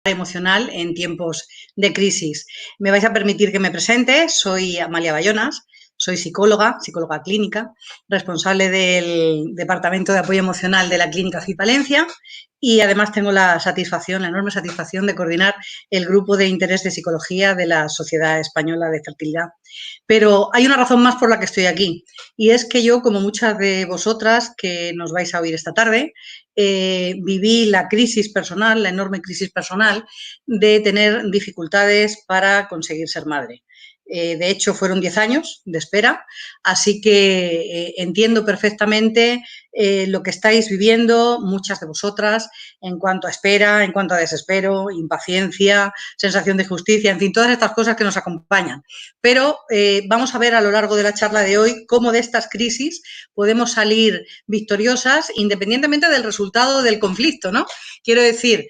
emocional en tiempos de crisis. Me vais a permitir que me presente. Soy Amalia Bayonas, soy psicóloga clínica, responsable del Departamento de Apoyo Emocional de la Clínica CID Valencia, y además tengo la enorme satisfacción de coordinar el grupo de interés de psicología de la Sociedad Española de Fertilidad. Pero hay una razón más por la que estoy aquí, y es que yo, como muchas de vosotras que nos vais a oír esta tarde, viví la crisis personal, la enorme crisis personal de tener dificultades para conseguir ser madre. De hecho, fueron 10 años de espera, así que entiendo perfectamente lo que estáis viviendo muchas de vosotras en cuanto a espera, en cuanto a desespero, impaciencia, sensación de justicia, en fin, todas estas cosas que nos acompañan. Pero vamos a ver a lo largo de la charla de hoy cómo de estas crisis podemos salir victoriosas independientemente del resultado del conflicto, ¿no? Quiero decir,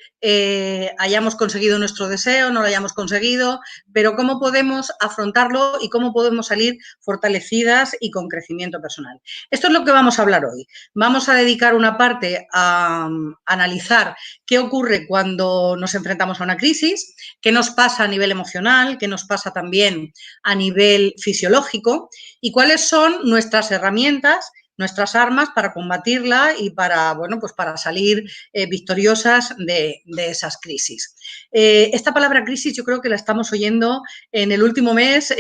hayamos conseguido nuestro deseo, no lo hayamos conseguido, pero cómo podemos afrontarlo y cómo podemos salir fortalecidas y con crecimiento personal. Esto es lo que vamos a hablar hoy. Vamos a dedicar una parte a analizar qué ocurre cuando nos enfrentamos a una crisis, qué nos pasa a nivel emocional, qué nos pasa también a nivel fisiológico y cuáles son nuestras herramientas, nuestras armas para combatirla y para, bueno, pues para salir victoriosas de esas crisis. Esta palabra crisis yo creo que la estamos oyendo en el último mes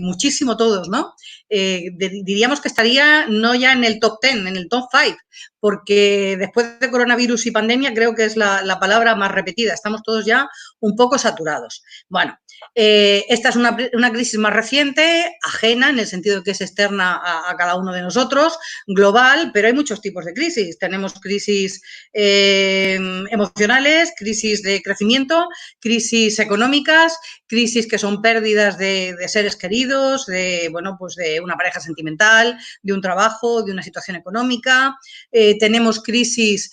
muchísimo todos, ¿no? Diríamos que estaría no ya en el top 10, en el top 5, porque después de coronavirus y pandemia creo que es la palabra más repetida. Estamos todos ya un poco saturados. Bueno, esta es una crisis más reciente, ajena, en el sentido de que es externa a cada uno de nosotros, global, pero hay muchos tipos de crisis. Tenemos crisis emocionales, crisis de crecimiento, crisis económicas, crisis que son pérdidas de seres queridos, de, bueno, pues de una pareja sentimental, de un trabajo, de una situación económica. Tenemos crisis,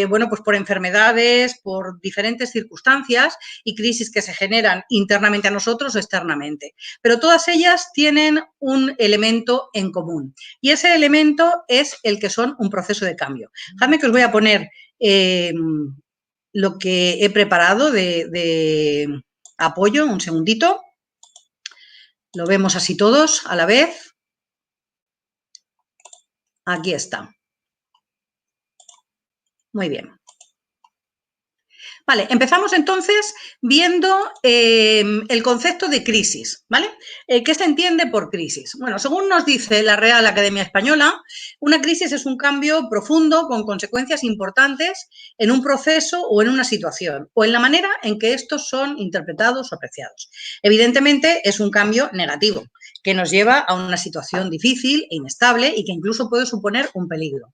bueno, pues por enfermedades, por diferentes circunstancias y crisis que se generan internamente a nosotros o externamente. Pero todas ellas tienen un elemento en común y ese elemento es el que son un proceso de cambio. Dejadme que os voy a poner lo que he preparado de apoyo, un segundito. Lo vemos así todos a la vez. Aquí está. Muy bien. Vale, empezamos entonces viendo el concepto de crisis, ¿vale? ¿Qué se entiende por crisis? Bueno, según nos dice la Real Academia Española, una crisis es un cambio profundo con consecuencias importantes en un proceso o en una situación, o en la manera en que estos son interpretados o apreciados. Evidentemente, es un cambio negativo, que nos lleva a una situación difícil e inestable y que incluso puede suponer un peligro.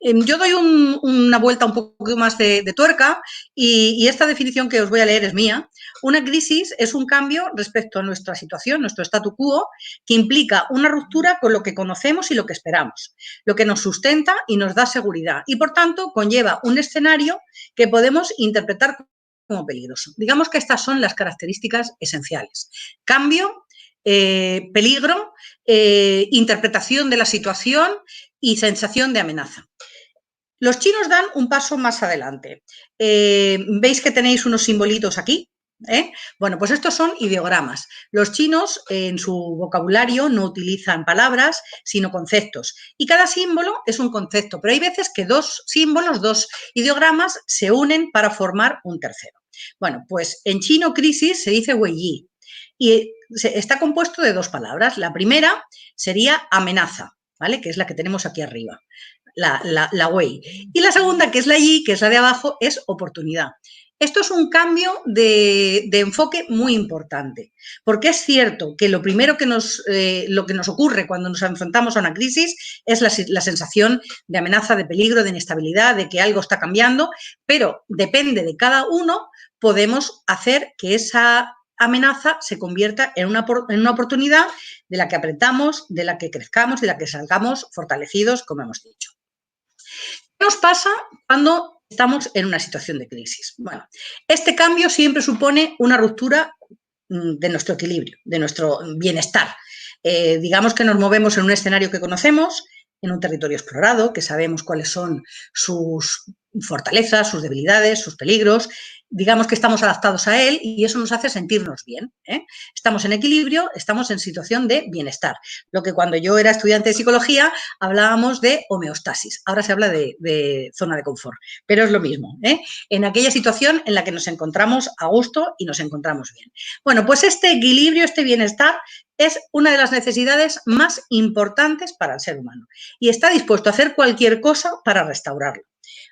Yo doy una vuelta un poco más de tuerca y esta definición que os voy a leer es mía. Una crisis es un cambio respecto a nuestra situación, nuestro statu quo, que implica una ruptura con lo que conocemos y lo que esperamos, lo que nos sustenta y nos da seguridad y, por tanto, conlleva un escenario que podemos interpretar como peligroso. Digamos que estas son las características esenciales. Cambio, peligro, interpretación de la situación y sensación de amenaza. Los chinos dan un paso más adelante. ¿Veis que tenéis unos simbolitos aquí? Bueno, pues estos son ideogramas. Los chinos en su vocabulario no utilizan palabras, sino conceptos. Y cada símbolo es un concepto, pero hay veces que dos símbolos, dos ideogramas, se unen para formar un tercero. Bueno, pues en chino crisis se dice weiyi y está compuesto de dos palabras. La primera sería amenaza, ¿vale? Que es la que tenemos aquí arriba. La Wei. Y la segunda, que es la Yi, que es la de abajo, es oportunidad. Esto es un cambio de enfoque muy importante, porque es cierto que lo primero que lo que nos ocurre cuando nos enfrentamos a una crisis es la sensación de amenaza, de peligro, de inestabilidad, de que algo está cambiando, pero depende de cada uno, podemos hacer que esa amenaza se convierta en una oportunidad de la que apretamos, de la que crezcamos, de la que salgamos fortalecidos, como hemos dicho. ¿Qué nos pasa cuando estamos en una situación de crisis? Bueno, este cambio siempre supone una ruptura de nuestro equilibrio, de nuestro bienestar. Digamos que nos movemos en un escenario que conocemos, en un territorio explorado, que sabemos cuáles son sus fortalezas, sus debilidades, sus peligros. Digamos que estamos adaptados a él y eso nos hace sentirnos bien, ¿eh? Estamos en equilibrio, estamos en situación de bienestar. Lo que cuando yo era estudiante de psicología hablábamos de homeostasis. Ahora se habla de zona de confort, pero es lo mismo, ¿eh? En aquella situación en la que nos encontramos a gusto y nos encontramos bien. Bueno, pues este equilibrio, este bienestar es una de las necesidades más importantes para el ser humano y está dispuesto a hacer cualquier cosa para restaurarlo.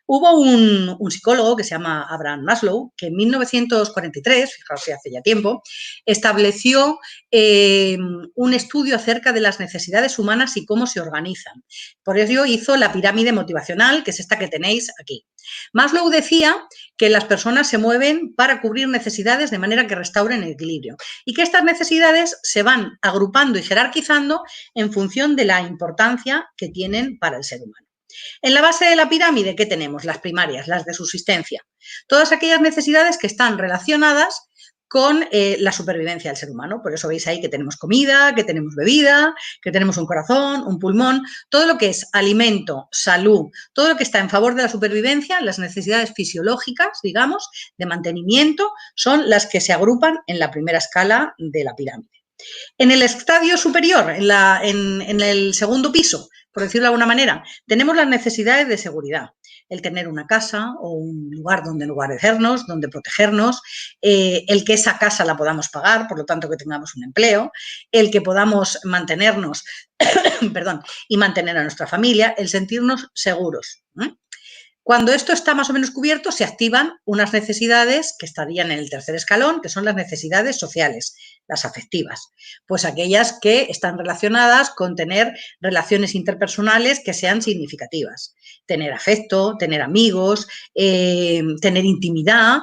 Hubo un psicólogo que se llama Abraham Maslow, que en 1943, fijaos que hace ya tiempo, estableció un estudio acerca de las necesidades humanas y cómo se organizan. Por ello hizo la pirámide motivacional, que es esta que tenéis aquí. Maslow decía que las personas se mueven para cubrir necesidades de manera que restauren el equilibrio y que estas necesidades se van agrupando y jerarquizando en función de la importancia que tienen para el ser humano. En la base de la pirámide, ¿qué tenemos? Las primarias, las de subsistencia. Todas aquellas necesidades que están relacionadas con la supervivencia del ser humano. Por eso veis ahí que tenemos comida, que tenemos bebida, que tenemos un corazón, un pulmón. Todo lo que es alimento, salud, todo lo que está en favor de la supervivencia, las necesidades fisiológicas, digamos, de mantenimiento, son las que se agrupan en la primera escala de la pirámide. En el estadio superior, en el segundo piso, por decirlo de alguna manera, tenemos las necesidades de seguridad. El tener una casa o un lugar donde guarecernos, donde protegernos, el que esa casa la podamos pagar, por lo tanto que tengamos un empleo, el que podamos mantenernos perdón, y mantener a nuestra familia, el sentirnos seguros. Cuando esto está más o menos cubierto, se activan unas necesidades que estarían en el tercer escalón, que son las necesidades sociales, las afectivas, pues aquellas que están relacionadas con tener relaciones interpersonales que sean significativas, tener afecto, tener amigos, tener intimidad,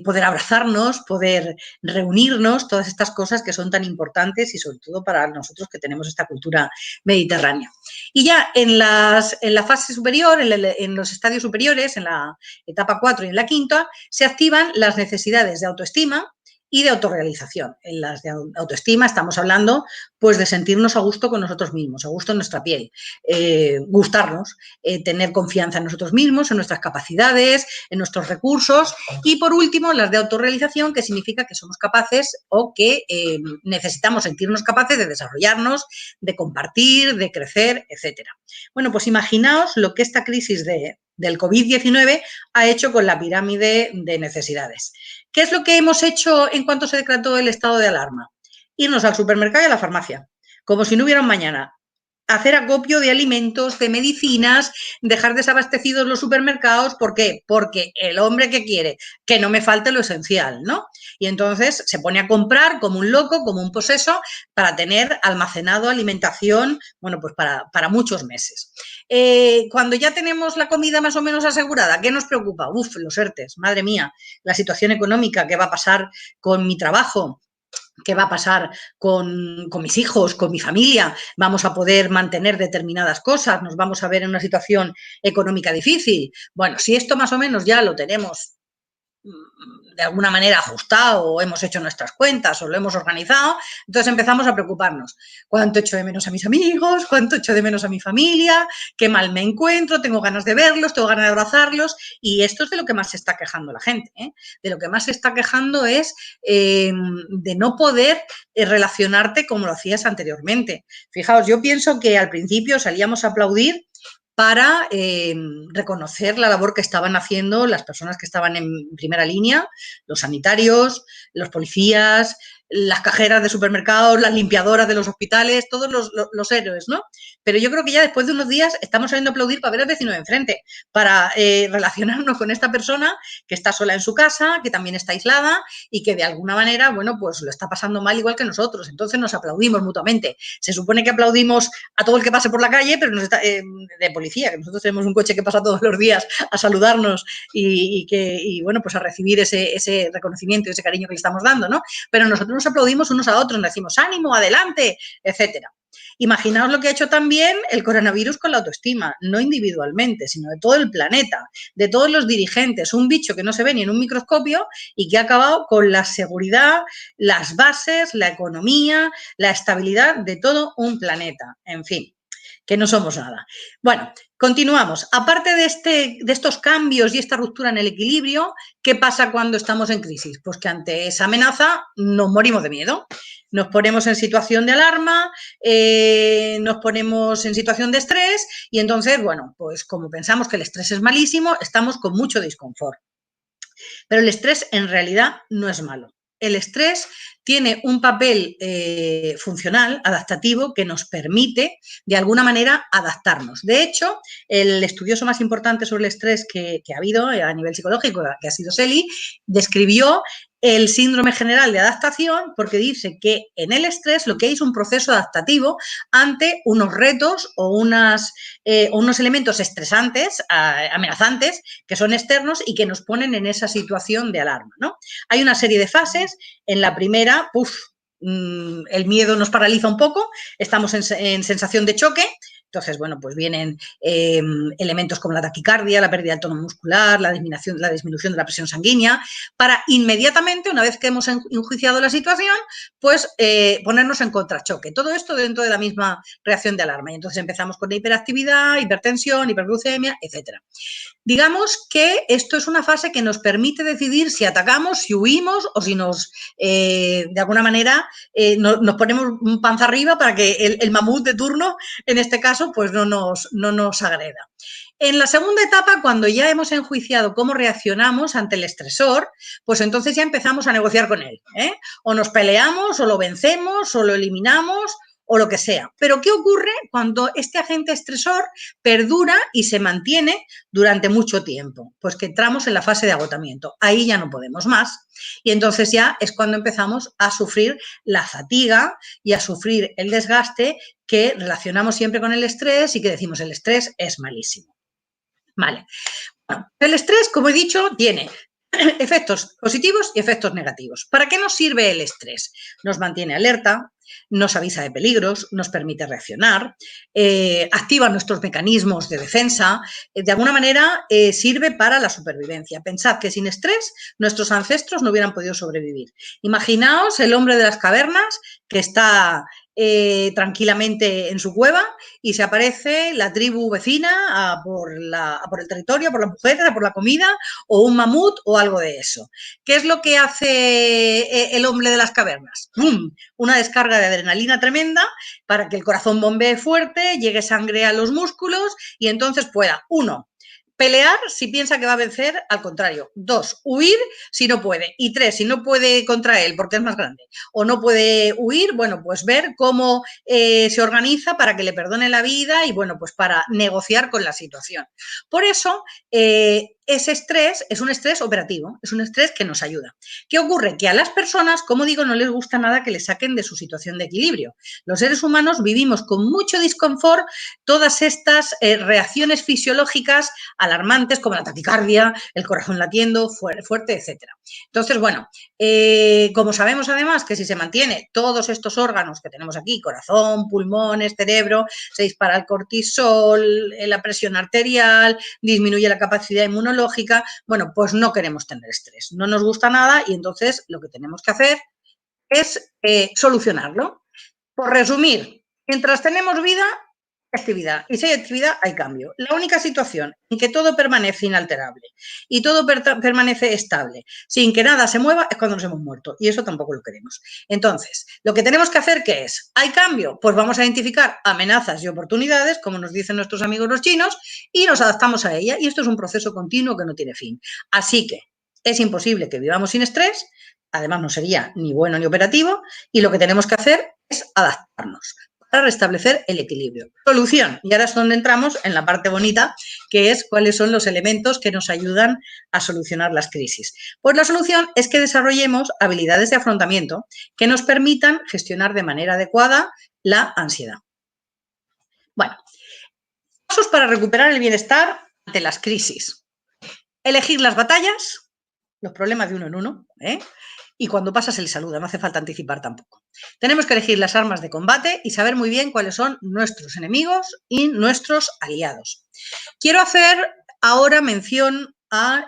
poder abrazarnos, poder reunirnos, todas estas cosas que son tan importantes y sobre todo para nosotros que tenemos esta cultura mediterránea. Y ya en la fase superior, en los estadios superiores, en la etapa 4 y en la quinta, se activan las necesidades de autoestima y de autorrealización. En las de autoestima estamos hablando pues de sentirnos a gusto con nosotros mismos, a gusto en nuestra piel, gustarnos, tener confianza en nosotros mismos, en nuestras capacidades, en nuestros recursos. Y por último, las de autorrealización, que significa que somos capaces o que necesitamos sentirnos capaces de desarrollarnos, de compartir, de crecer, etcétera. Bueno, pues imaginaos lo que esta crisis del COVID-19 ha hecho con la pirámide de necesidades. ¿Qué es lo que hemos hecho en cuanto se decretó el estado de alarma? Irnos al supermercado y a la farmacia, como si no hubiera un mañana. Hacer acopio de alimentos, de medicinas, dejar desabastecidos los supermercados. ¿Por qué? Porque el hombre que quiere que no me falte lo esencial, ¿no? Y entonces se pone a comprar como un loco, como un poseso, para tener almacenado alimentación, bueno, pues para muchos meses. Cuando ya tenemos la comida más o menos asegurada, ¿qué nos preocupa? Uf, los ERTES, madre mía, la situación económica, ¿qué va a pasar con mi trabajo? ¿Qué va a pasar con mis hijos, con mi familia? ¿Vamos a poder mantener determinadas cosas? ¿Nos vamos a ver en una situación económica difícil? Bueno, si esto más o menos ya lo tenemos de alguna manera ajustado o hemos hecho nuestras cuentas o lo hemos organizado, entonces empezamos a preocuparnos. ¿Cuánto echo de menos a mis amigos? ¿Cuánto echo de menos a mi familia? ¿Qué mal me encuentro? ¿Tengo ganas de verlos? ¿Tengo ganas de abrazarlos? Y esto es de lo que más se está quejando la gente, ¿eh? De lo que más se está quejando es de no poder relacionarte como lo hacías anteriormente. Fijaos, yo pienso que al principio salíamos a aplaudir para reconocer la labor que estaban haciendo las personas que estaban en primera línea, los sanitarios, los policías, las cajeras de supermercados, las limpiadoras de los hospitales, todos los héroes, ¿no? Pero yo creo que ya después de unos días estamos saliendo a aplaudir para ver al vecino de enfrente, para relacionarnos con esta persona que está sola en su casa, que también está aislada y que de alguna manera, bueno, pues lo está pasando mal igual que nosotros. Entonces nos aplaudimos mutuamente. Se supone que aplaudimos a todo el que pase por la calle, pero de policía, que nosotros tenemos un coche que pasa todos los días a saludarnos y bueno, pues a recibir ese reconocimiento y ese cariño que le estamos dando, ¿no? Pero nosotros nos aplaudimos unos a otros, nos decimos ánimo, adelante, etcétera. Imaginaos lo que ha hecho también el coronavirus con la autoestima, no individualmente, sino de todo el planeta, de todos los dirigentes, un bicho que no se ve ni en un microscopio y que ha acabado con la seguridad, las bases, la economía, la estabilidad de todo un planeta, en fin, que no somos nada. Bueno, Continuamos. Aparte de estos cambios y esta ruptura en el equilibrio, ¿qué pasa cuando estamos en crisis? Pues que ante esa amenaza nos morimos de miedo. Nos ponemos en situación de alarma, nos ponemos en situación de estrés y entonces, bueno, pues como pensamos que el estrés es malísimo, estamos con mucho disconfort. Pero el estrés en realidad no es malo. El estrés tiene un papel funcional, adaptativo, que nos permite, de alguna manera, adaptarnos. De hecho, el estudioso más importante sobre el estrés que ha habido a nivel psicológico, que ha sido Selye, describió el síndrome general de adaptación porque dice que en el estrés lo que hay es un proceso adaptativo ante unos retos o unos elementos estresantes, amenazantes, que son externos y que nos ponen en esa situación de alarma, ¿no? Hay una serie de fases. En la primera, el miedo nos paraliza un poco, estamos en sensación de choque. Entonces, bueno, pues vienen elementos como la taquicardia, la pérdida del tono muscular, la disminución de la presión sanguínea, para inmediatamente, una vez que hemos enjuiciado la situación, pues ponernos en contrachoque. Todo esto dentro de la misma reacción de alarma. Y entonces empezamos con la hiperactividad, hipertensión, hiperglucemia, etcétera. Digamos que esto es una fase que nos permite decidir si atacamos, si huimos o si nos, de alguna manera, nos ponemos panza arriba para que el mamut de turno, en este caso, pues no nos agreda. En la segunda etapa, cuando ya hemos enjuiciado cómo reaccionamos ante el estresor, pues entonces ya empezamos a negociar con él. O nos peleamos, o lo vencemos, o lo eliminamos, o lo que sea. Pero ¿qué ocurre cuando este agente estresor perdura y se mantiene durante mucho tiempo? Pues que entramos en la fase de agotamiento. Ahí ya no podemos más. Y entonces ya es cuando empezamos a sufrir la fatiga y a sufrir el desgaste que relacionamos siempre con el estrés y que decimos el estrés es malísimo. Vale. Bueno, el estrés, como he dicho, tiene efectos positivos y efectos negativos. ¿Para qué nos sirve el estrés? Nos mantiene alerta, nos avisa de peligros, nos permite reaccionar, activa nuestros mecanismos de defensa, de alguna manera sirve para la supervivencia. Pensad que sin estrés nuestros ancestros no hubieran podido sobrevivir. Imaginaos el hombre de las cavernas que está tranquilamente en su cueva y se aparece la tribu vecina a por el territorio, a por las mujeres, a por la comida, o un mamut o algo de eso. ¿Qué es lo que hace el hombre de las cavernas? ¡Pum! Una descarga de adrenalina tremenda para que el corazón bombee fuerte, llegue sangre a los músculos y entonces pueda, uno, pelear si piensa que va a vencer, al contrario. 2, huir si no puede. Y 3, si no puede contra él porque es más grande o no puede huir, bueno, pues ver cómo se organiza para que le perdone la vida y, bueno, pues para negociar con la situación. Por eso, ese estrés es un estrés operativo, es un estrés que nos ayuda. ¿Qué ocurre? Que a las personas, como digo, no les gusta nada que les saquen de su situación de equilibrio. Los seres humanos vivimos con mucho disconfort todas estas reacciones fisiológicas alarmantes como la taquicardia, el corazón latiendo fuerte, etcétera. Entonces, bueno, como sabemos además que si se mantiene todos estos órganos que tenemos aquí, corazón, pulmones, cerebro, se dispara el cortisol, la presión arterial, disminuye la capacidad inmunológica, bueno, pues no queremos tener estrés, no nos gusta nada y entonces lo que tenemos que hacer es solucionarlo. Por resumir, mientras tenemos vida, actividad. Y si hay actividad, hay cambio. La única situación en que todo permanece inalterable y todo permanece estable, sin que nada se mueva, es cuando nos hemos muerto. Y eso tampoco lo queremos. Entonces, lo que tenemos que hacer, ¿qué es? ¿Hay cambio? Pues vamos a identificar amenazas y oportunidades, como nos dicen nuestros amigos los chinos, y nos adaptamos a ella. Y esto es un proceso continuo que no tiene fin. Así que es imposible que vivamos sin estrés, además no sería ni bueno ni operativo, y lo que tenemos que hacer es adaptarnos para restablecer el equilibrio. Solución, y ahora es donde entramos en la parte bonita, que es cuáles son los elementos que nos ayudan a solucionar las crisis. Pues la solución es que desarrollemos habilidades de afrontamiento que nos permitan gestionar de manera adecuada la ansiedad. Bueno, pasos para recuperar el bienestar ante las crisis. Elegir las batallas, los problemas de uno en uno, y cuando pasa se le saluda, no hace falta anticipar tampoco. Tenemos que elegir las armas de combate y saber muy bien cuáles son nuestros enemigos y nuestros aliados. Quiero hacer ahora mención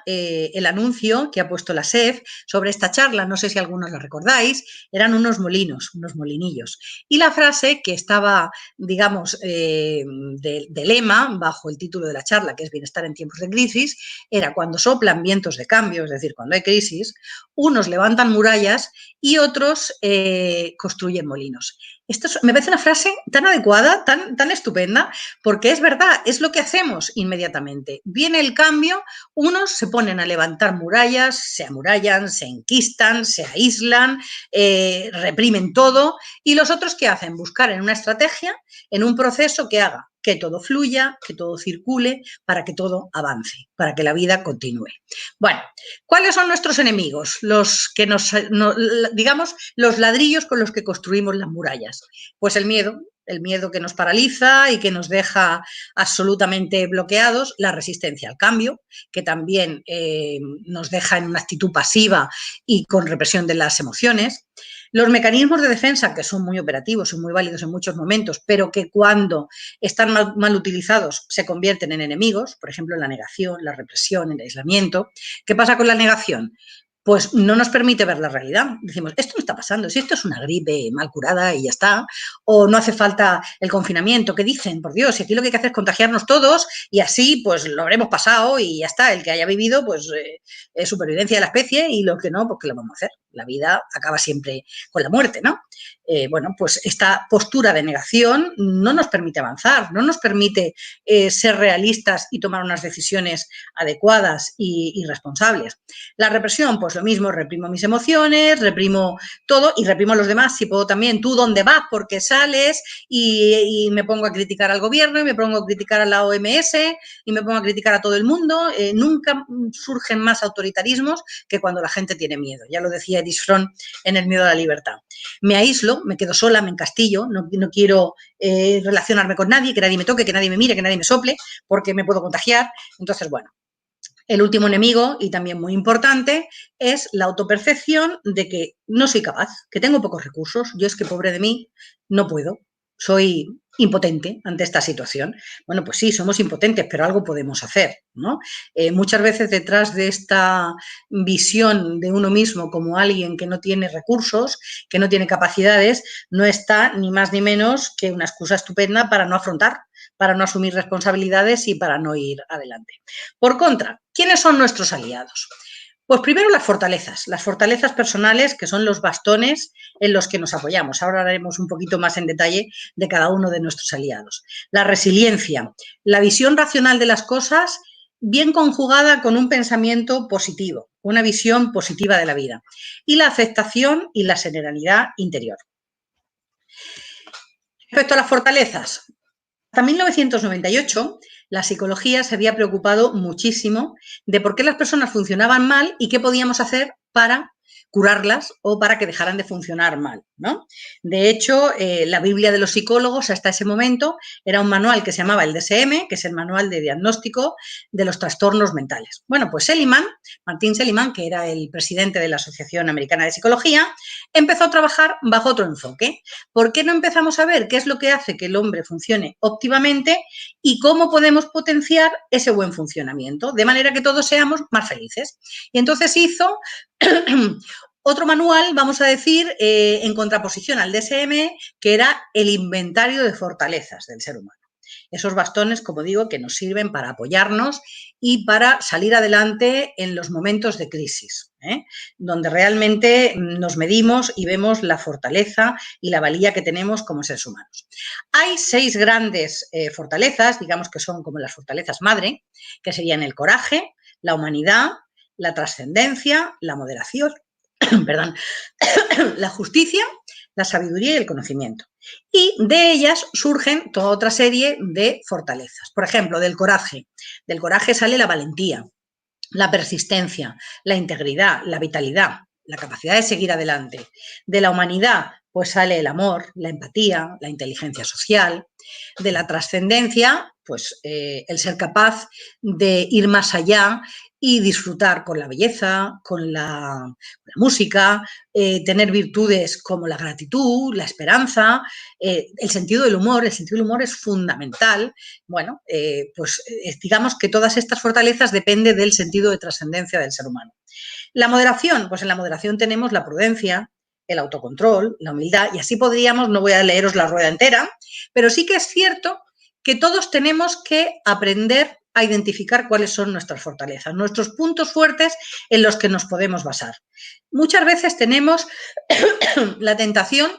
el anuncio que ha puesto la SEF sobre esta charla, no sé si algunos la recordáis, eran unos molinos, unos molinillos. Y la frase que estaba, digamos, de lema bajo el título de la charla, que es Bienestar en tiempos de crisis, era: cuando soplan vientos de cambio, es decir, cuando hay crisis, unos levantan murallas y otros construyen molinos. Esto me parece una frase tan adecuada, tan estupenda, porque es verdad, es lo que hacemos inmediatamente. Viene el cambio, unos se ponen a levantar murallas, se amurallan, se enquistan, se aíslan, reprimen todo, y los otros, ¿qué hacen? Buscar en una estrategia, en un proceso que haga que todo fluya, que todo circule, para que todo avance, para que la vida continúe. Bueno, ¿cuáles son nuestros enemigos? Los que digamos, los ladrillos con los que construimos las murallas. Pues el miedo que nos paraliza y que nos deja absolutamente bloqueados, la resistencia al cambio, que también nos deja en una actitud pasiva y con represión de las emociones. Los mecanismos de defensa, que son muy operativos, son muy válidos en muchos momentos, pero que cuando están mal utilizados se convierten en enemigos, por ejemplo, la negación, la represión, el aislamiento. ¿Qué pasa con la negación? Pues no nos permite ver la realidad. Decimos, esto no está pasando, si esto es una gripe mal curada y ya está, o no hace falta el confinamiento. ¿Qué dicen? Por Dios, si aquí lo que hay que hacer es contagiarnos todos y así pues lo habremos pasado y ya está. El que haya vivido, pues es supervivencia de la especie, y lo que no, pues ¿qué lo vamos a hacer? La vida acaba siempre con la muerte, ¿no? Bueno, pues esta postura de negación no nos permite avanzar, no nos permite ser realistas y tomar unas decisiones adecuadas y responsables. La represión, pues lo mismo, reprimo mis emociones, reprimo todo y reprimo a los demás. Si puedo también, ¿tú dónde vas? ¿Por qué sales? Y me pongo a criticar al gobierno, y me pongo a criticar a la OMS, y me pongo a criticar a todo el mundo. Nunca surgen más autoritarismos que cuando la gente tiene miedo. Ya lo decía Edith Fromm en El miedo a la libertad. Me aíslo, me quedo sola, me encastillo, no quiero relacionarme con nadie, que nadie me toque, que nadie me mire, que nadie me sople, porque me puedo contagiar. Entonces, bueno, el último enemigo, y también muy importante, es la autopercepción de que no soy capaz, que tengo pocos recursos. Yo es que, pobre de mí, no puedo, soy impotente ante esta situación. Bueno, pues sí, somos impotentes, pero algo podemos hacer, ¿no? Muchas veces detrás de esta visión de uno mismo como alguien que no tiene recursos, que no tiene capacidades, no está ni más ni menos que una excusa estupenda para no afrontar, para no asumir responsabilidades y para no ir adelante. Por contra, ¿quiénes son nuestros aliados? Pues primero las fortalezas personales, que son los bastones en los que nos apoyamos. Ahora hablaremos un poquito más en detalle de cada uno de nuestros aliados. La resiliencia, la visión racional de las cosas, bien conjugada con un pensamiento positivo, una visión positiva de la vida. Y la aceptación y la serenidad interior. Respecto a las fortalezas, hasta 1998, la psicología se había preocupado muchísimo de por qué las personas funcionaban mal y qué podíamos hacer para curarlas o para que dejaran de funcionar mal, ¿no? De hecho, la Biblia de los psicólogos hasta ese momento era un manual que se llamaba el DSM, que es el manual de diagnóstico de los trastornos mentales. Bueno, pues Martin Seligman, que era el presidente de la Asociación Americana de Psicología, empezó a trabajar bajo otro enfoque. ¿Por qué no empezamos a ver qué es lo que hace que el hombre funcione óptimamente y cómo podemos potenciar ese buen funcionamiento, de manera que todos seamos más felices? Y entonces hizo otro manual, vamos a decir, en contraposición al DSM, que era el inventario de fortalezas del ser humano. Esos bastones, como digo, que nos sirven para apoyarnos y para salir adelante en los momentos de crisis, donde realmente nos medimos y vemos la fortaleza y la valía que tenemos como seres humanos. Hay 6 grandes fortalezas, digamos que son como las fortalezas madre, que serían el coraje, la humanidad, la trascendencia, la moderación, perdón, la justicia, la sabiduría y el conocimiento. Y de ellas surgen toda otra serie de fortalezas. Por ejemplo, del coraje. Del coraje sale la valentía, la persistencia, la integridad, la vitalidad, la capacidad de seguir adelante. De la humanidad, pues sale el amor, la empatía, la inteligencia social. De la trascendencia, pues el ser capaz de ir más allá y disfrutar con la belleza, con la música, tener virtudes como la gratitud, la esperanza, el sentido del humor. El sentido del humor es fundamental. Bueno, pues digamos que todas estas fortalezas dependen del sentido de trascendencia del ser humano. La moderación, pues en la moderación tenemos la prudencia, el autocontrol, la humildad, y así podríamos, no voy a leeros la rueda entera, pero sí que es cierto que todos tenemos que aprender a identificar cuáles son nuestras fortalezas, nuestros puntos fuertes en los que nos podemos basar. Muchas veces tenemos la tentación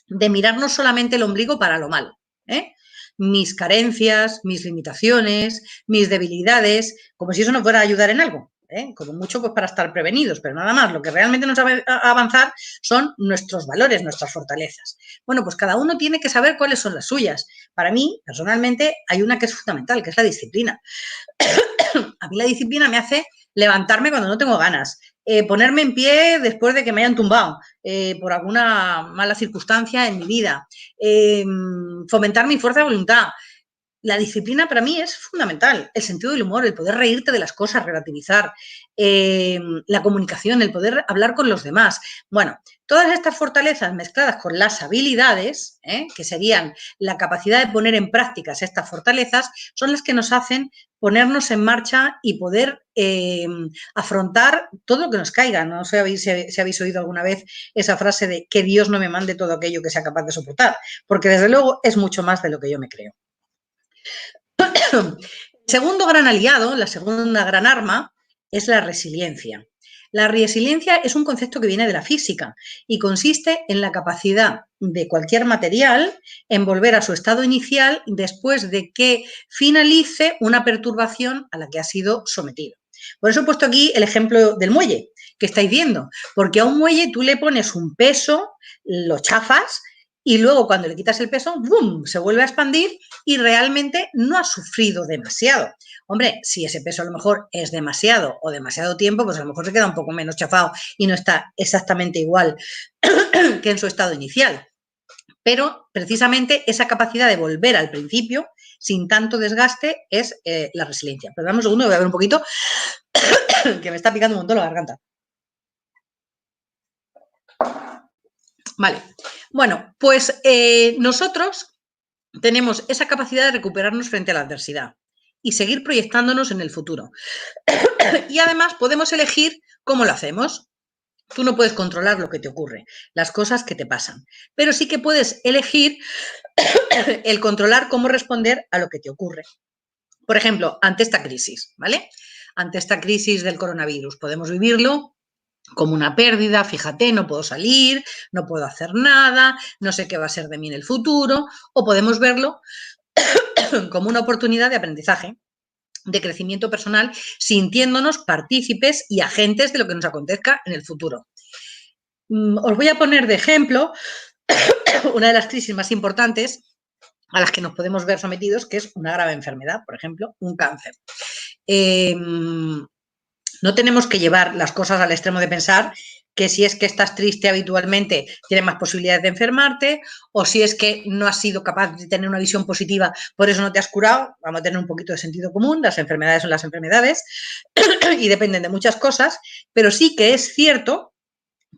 de mirarnos solamente el ombligo para lo malo, ¿eh? Mis carencias, mis limitaciones, mis debilidades, como si eso nos fuera a ayudar en algo. Como mucho pues para estar prevenidos, pero nada más. Lo que realmente nos va a avanzar son nuestros valores, nuestras fortalezas. Bueno, pues cada uno tiene que saber cuáles son las suyas. Para mí, personalmente, hay una que es fundamental, que es la disciplina. A mí la disciplina me hace levantarme cuando no tengo ganas, ponerme en pie después de que me hayan tumbado por alguna mala circunstancia en mi vida, fomentar mi fuerza de voluntad. La disciplina para mí es fundamental. El sentido del humor, el poder reírte de las cosas, relativizar, la comunicación, el poder hablar con los demás. Bueno, todas estas fortalezas mezcladas con las habilidades, que serían la capacidad de poner en prácticas estas fortalezas, son las que nos hacen ponernos en marcha y poder afrontar todo lo que nos caiga. No sé si habéis oído alguna vez esa frase de que Dios no me mande todo aquello que sea capaz de soportar, porque desde luego es mucho más de lo que yo me creo. El segundo gran aliado, la segunda gran arma, es la resiliencia. La resiliencia es un concepto que viene de la física y consiste en la capacidad de cualquier material en volver a su estado inicial después de que finalice una perturbación a la que ha sido sometido. Por eso he puesto aquí el ejemplo del muelle que estáis viendo, porque a un muelle tú le pones un peso, lo chafas y luego cuando le quitas el peso, ¡bum!, se vuelve a expandir y realmente no ha sufrido demasiado. Hombre, si ese peso a lo mejor es demasiado o demasiado tiempo, pues a lo mejor se queda un poco menos chafado y no está exactamente igual que en su estado inicial. Pero precisamente esa capacidad de volver al principio sin tanto desgaste es la resiliencia. Pero dame un segundo, voy a ver un poquito que me está picando un montón la garganta. Vale, bueno, pues nosotros tenemos esa capacidad de recuperarnos frente a la adversidad y seguir proyectándonos en el futuro. Y además podemos elegir cómo lo hacemos. Tú no puedes controlar lo que te ocurre, las cosas que te pasan, pero sí que puedes elegir el controlar cómo responder a lo que te ocurre. Por ejemplo, ante esta crisis, ¿vale? Ante esta crisis del coronavirus, podemos vivirlo como una pérdida, fíjate, no puedo salir, no puedo hacer nada, no sé qué va a ser de mí en el futuro, o podemos verlo como una oportunidad de aprendizaje, de crecimiento personal, sintiéndonos partícipes y agentes de lo que nos acontezca en el futuro. Os voy a poner de ejemplo una de las crisis más importantes a las que nos podemos ver sometidos, que es una grave enfermedad, por ejemplo, un cáncer. No tenemos que llevar las cosas al extremo de pensar que si es que estás triste habitualmente tienes más posibilidades de enfermarte, o si es que no has sido capaz de tener una visión positiva, por eso no te has curado. Vamos a tener un poquito de sentido común, las enfermedades son las enfermedades y dependen de muchas cosas, pero sí que es cierto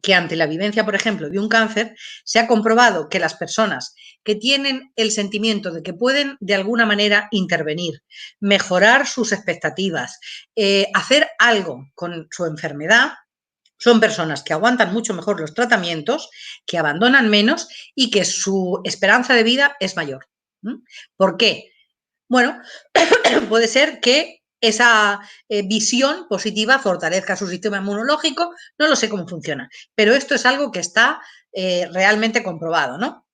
que ante la vivencia, por ejemplo, de un cáncer, se ha comprobado que las personas que tienen el sentimiento de que pueden de alguna manera intervenir, mejorar sus expectativas, hacer algo con su enfermedad, son personas que aguantan mucho mejor los tratamientos, que abandonan menos y que su esperanza de vida es mayor. ¿Por qué? Bueno, puede ser que esa visión positiva fortalezca su sistema inmunológico, no lo sé cómo funciona, pero esto es algo que está realmente comprobado, ¿no?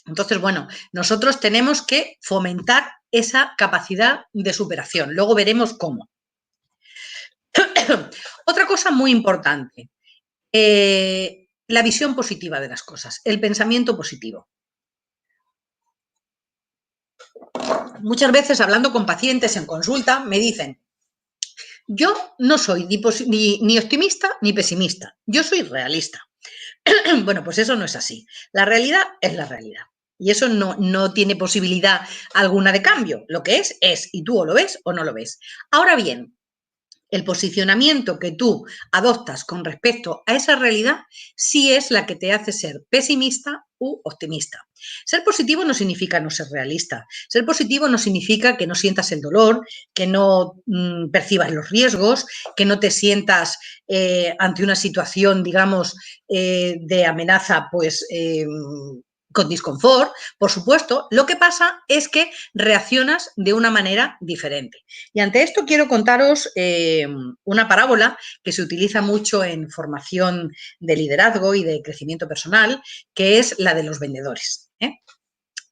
Entonces, bueno, nosotros tenemos que fomentar esa capacidad de superación. Luego veremos cómo. Otra cosa muy importante, la visión positiva de las cosas, el pensamiento positivo. Muchas veces hablando con pacientes en consulta me dicen, yo no soy ni optimista ni pesimista, yo soy realista. Bueno, pues eso no es así. La realidad es la realidad. Y eso no tiene posibilidad alguna de cambio. Lo que es, y tú o lo ves o no lo ves. Ahora bien, El posicionamiento que tú adoptas con respecto a esa realidad sí es la que te hace ser pesimista u optimista. Ser positivo no significa no ser realista. Ser positivo no significa que no sientas el dolor, que no percibas los riesgos, que no te sientas ante una situación, digamos, de amenaza, pues con disconfort, por supuesto. Lo que pasa es que reaccionas de una manera diferente. Y ante esto quiero contaros una parábola que se utiliza mucho en formación de liderazgo y de crecimiento personal, que es la de los vendedores.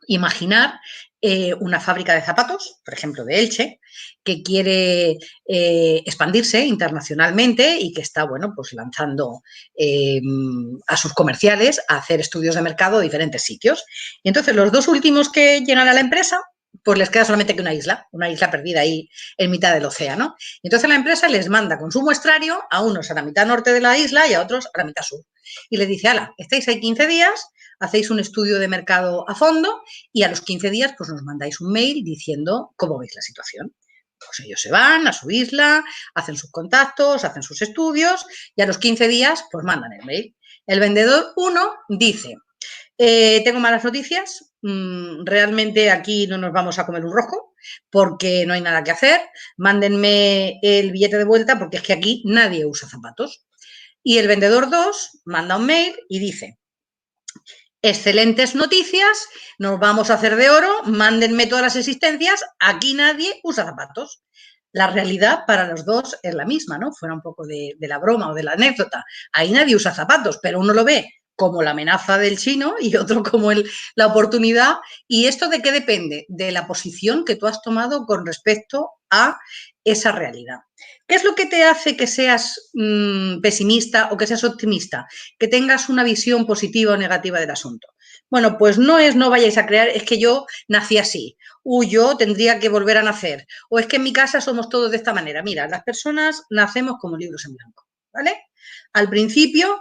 Imaginar una fábrica de zapatos, por ejemplo, de Elche, que quiere expandirse internacionalmente y que está, bueno, pues lanzando a sus comerciales a hacer estudios de mercado de diferentes sitios. Y entonces los dos últimos que llegan a la empresa, pues les queda solamente que una isla perdida ahí en mitad del océano. Y entonces la empresa les manda con su muestrario a unos a la mitad norte de la isla y a otros a la mitad sur. Y les dice, ala, estáis ahí 15 días, hacéis un estudio de mercado a fondo y a los 15 días pues nos mandáis un mail diciendo cómo veis la situación. Pues ellos se van a su isla, hacen sus contactos, hacen sus estudios y a los 15 días pues mandan el mail. El vendedor 1 dice, tengo malas noticias, realmente aquí no nos vamos a comer un rojo porque no hay nada que hacer, mándenme el billete de vuelta porque es que aquí nadie usa zapatos. Y el vendedor 2 manda un mail y dice, excelentes noticias, nos vamos a hacer de oro, mándenme todas las existencias, aquí nadie usa zapatos. La realidad para los dos es la misma, ¿no? Fuera un poco de la broma o de la anécdota. Ahí nadie usa zapatos, pero uno lo ve como la amenaza del chino y otro como la oportunidad. ¿Y esto de qué depende? De la posición que tú has tomado con respecto a esa realidad. ¿Qué es lo que te hace que seas pesimista o que seas optimista? Que tengas una visión positiva o negativa del asunto. Bueno, pues no es no vayáis a crear, es que yo nací así, yo tendría que volver a nacer, o es que en mi casa somos todos de esta manera. Mira, las personas nacemos como libros en blanco, ¿vale? Al principio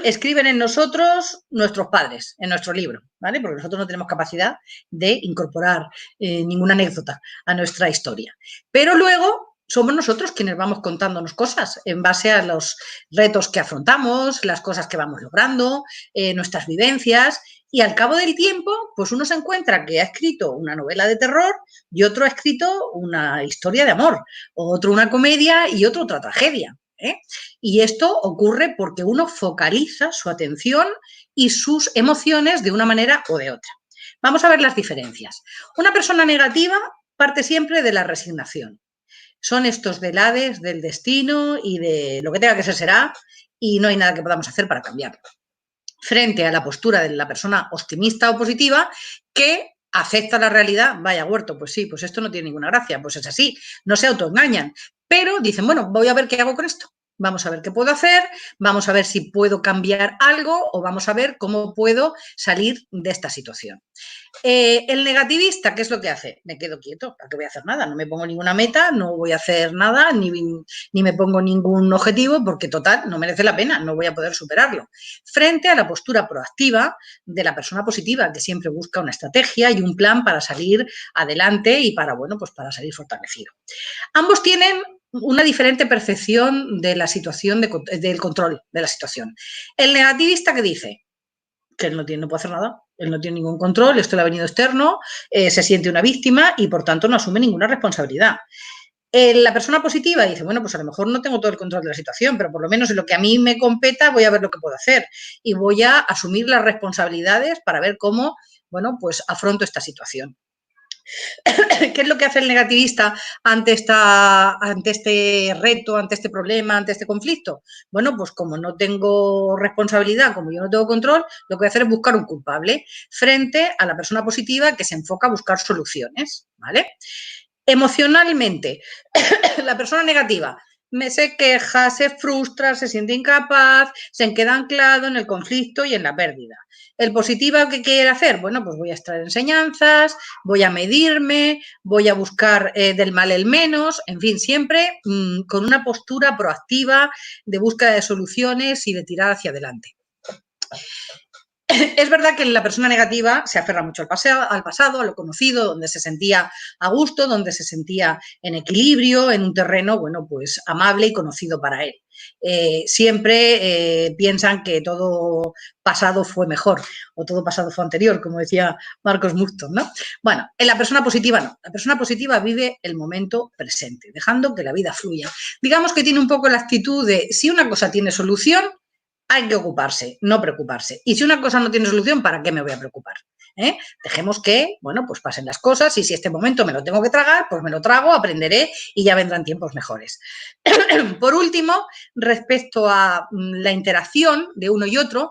escriben en nosotros nuestros padres, en nuestro libro, ¿vale? Porque nosotros no tenemos capacidad de incorporar ninguna anécdota a nuestra historia. Pero luego somos nosotros quienes vamos contándonos cosas en base a los retos que afrontamos, las cosas que vamos logrando, nuestras vivencias. Y al cabo del tiempo, pues uno se encuentra que ha escrito una novela de terror y otro ha escrito una historia de amor, otro una comedia y otro otra tragedia. Y esto ocurre porque uno focaliza su atención y sus emociones de una manera o de otra. Vamos a ver las diferencias. Una persona negativa parte siempre de la resignación. Son estos del Hades, del destino y de lo que tenga que ser será y no hay nada que podamos hacer para cambiarlo. Frente a la postura de la persona optimista o positiva que acepta la realidad, vaya huerto, pues sí, pues esto no tiene ninguna gracia, pues es así, no se autoengañan, pero dicen, bueno, voy a ver qué hago con esto. Vamos a ver qué puedo hacer, vamos a ver si puedo cambiar algo o vamos a ver cómo puedo salir de esta situación. El negativista, ¿qué es lo que hace? Me quedo quieto, ¿para qué voy a hacer nada? No me pongo ninguna meta, no voy a hacer nada, ni me pongo ningún objetivo, porque total, no merece la pena, no voy a poder superarlo. Frente a la postura proactiva de la persona positiva, que siempre busca una estrategia y un plan para salir adelante y para, bueno, pues para salir fortalecido. Ambos tienen una diferente percepción de la situación, del control de la situación. El negativista, ¿qué dice? Que él no puede hacer nada, él no tiene ningún control, esto le ha venido externo, se siente una víctima y por tanto no asume ninguna responsabilidad. La persona positiva dice, bueno, pues a lo mejor no tengo todo el control de la situación, pero por lo menos en lo que a mí me competa voy a ver lo que puedo hacer y voy a asumir las responsabilidades para ver cómo, bueno, pues afronto esta situación. ¿Qué es lo que hace el negativista ante este reto, ante este problema, ante este conflicto? Bueno, pues como no tengo responsabilidad, como yo no tengo control, lo que voy a hacer es buscar un culpable frente a la persona positiva que se enfoca a buscar soluciones, ¿vale? Emocionalmente, la persona negativa se queja, se frustra, se siente incapaz, se queda anclado en el conflicto y en la pérdida. ¿El positivo qué quiere hacer? Bueno, pues voy a extraer enseñanzas, voy a medirme, voy a buscar del mal el menos, en fin, siempre con una postura proactiva de búsqueda de soluciones y de tirar hacia adelante. Es verdad que la persona negativa se aferra mucho al pasado, a lo conocido, donde se sentía a gusto, donde se sentía en equilibrio, en un terreno, bueno, pues amable y conocido para él. Siempre piensan que todo pasado fue mejor o todo pasado fue anterior, como decía Marcos Muston, ¿no? Bueno, en la persona positiva no. La persona positiva vive el momento presente, dejando que la vida fluya. Digamos que tiene un poco la actitud de si una cosa tiene solución, hay que ocuparse, no preocuparse. Y si una cosa no tiene solución, ¿para qué me voy a preocupar? Dejemos que, bueno, pues pasen las cosas y si este momento me lo tengo que tragar, pues me lo trago, aprenderé y ya vendrán tiempos mejores. Por último, respecto a la interacción de uno y otro,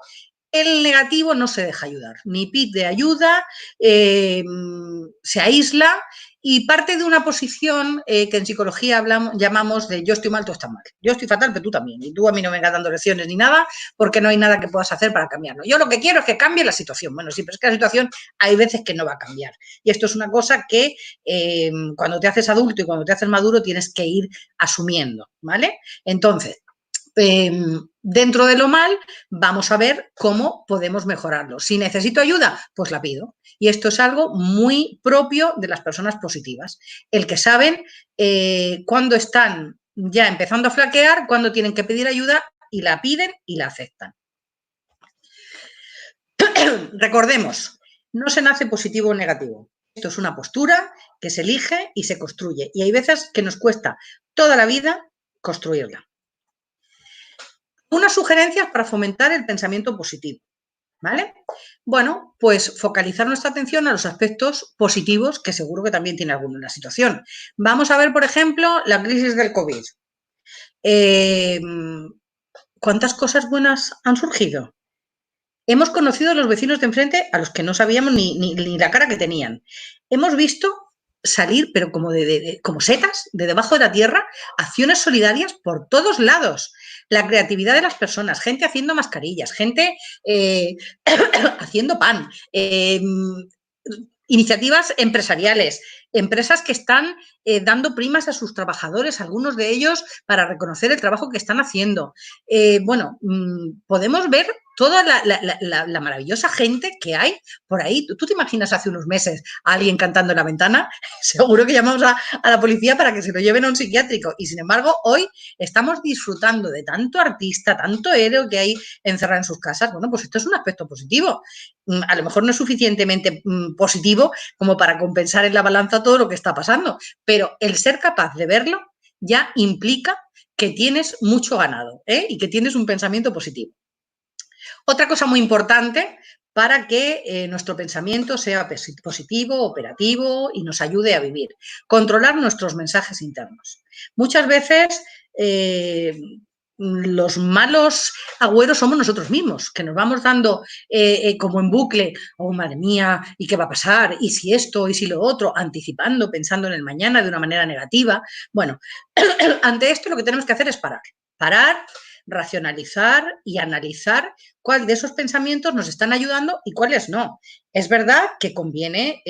el negativo no se deja ayudar, ni pide ayuda, se aísla y parte de una posición que en psicología llamamos de yo estoy mal, tú estás mal. Yo estoy fatal, pero tú también. Y tú a mí no me vengas dando lecciones ni nada porque no hay nada que puedas hacer para cambiarlo. Yo lo que quiero es que cambie la situación. Bueno, sí, pero es que la situación hay veces que no va a cambiar. Y esto es una cosa que cuando te haces adulto y cuando te haces maduro tienes que ir asumiendo, ¿vale? Entonces, dentro de lo mal, vamos a ver cómo podemos mejorarlo. Si necesito ayuda, pues la pido. Y esto es algo muy propio de las personas positivas. El que saben cuándo están ya empezando a flaquear, cuándo tienen que pedir ayuda y la piden y la aceptan. Recordemos, no se nace positivo o negativo. Esto es una postura que se elige y se construye. Y hay veces que nos cuesta toda la vida construirla. Unas sugerencias para fomentar el pensamiento positivo, ¿vale? Bueno, pues focalizar nuestra atención a los aspectos positivos, que seguro que también tiene alguno en la situación. Vamos a ver, por ejemplo, la crisis del COVID. ¿Cuántas cosas buenas han surgido? Hemos conocido a los vecinos de enfrente a los que no sabíamos ni la cara que tenían. Hemos visto salir, pero como, como setas, de debajo de la tierra, acciones solidarias por todos lados. La creatividad de las personas, gente haciendo mascarillas, gente haciendo pan, iniciativas empresariales, empresas que están dando primas a sus trabajadores, algunos de ellos para reconocer el trabajo que están haciendo. Bueno, podemos ver toda la maravillosa gente que hay por ahí. ¿Tú te imaginas hace unos meses a alguien cantando en la ventana? Seguro que llamamos a la policía para que se lo lleven a un psiquiátrico. Y sin embargo, hoy estamos disfrutando de tanto artista, tanto héroe que hay encerrado en sus casas. Bueno, pues esto es un aspecto positivo. A lo mejor no es suficientemente positivo como para compensar en la balanza todo lo que está pasando, pero el ser capaz de verlo ya implica que tienes mucho ganado, y que tienes un pensamiento positivo. Otra cosa muy importante para que nuestro pensamiento sea positivo, operativo y nos ayude a vivir. Controlar nuestros mensajes internos. Muchas veces los malos agüeros somos nosotros mismos, que nos vamos dando como en bucle, oh madre mía, ¿y qué va a pasar? ¿Y si esto? ¿Y si lo otro? Anticipando, pensando en el mañana de una manera negativa. Bueno, ante esto lo que tenemos que hacer es parar, racionalizar y analizar cuál de esos pensamientos nos están ayudando y cuáles no. Es verdad que conviene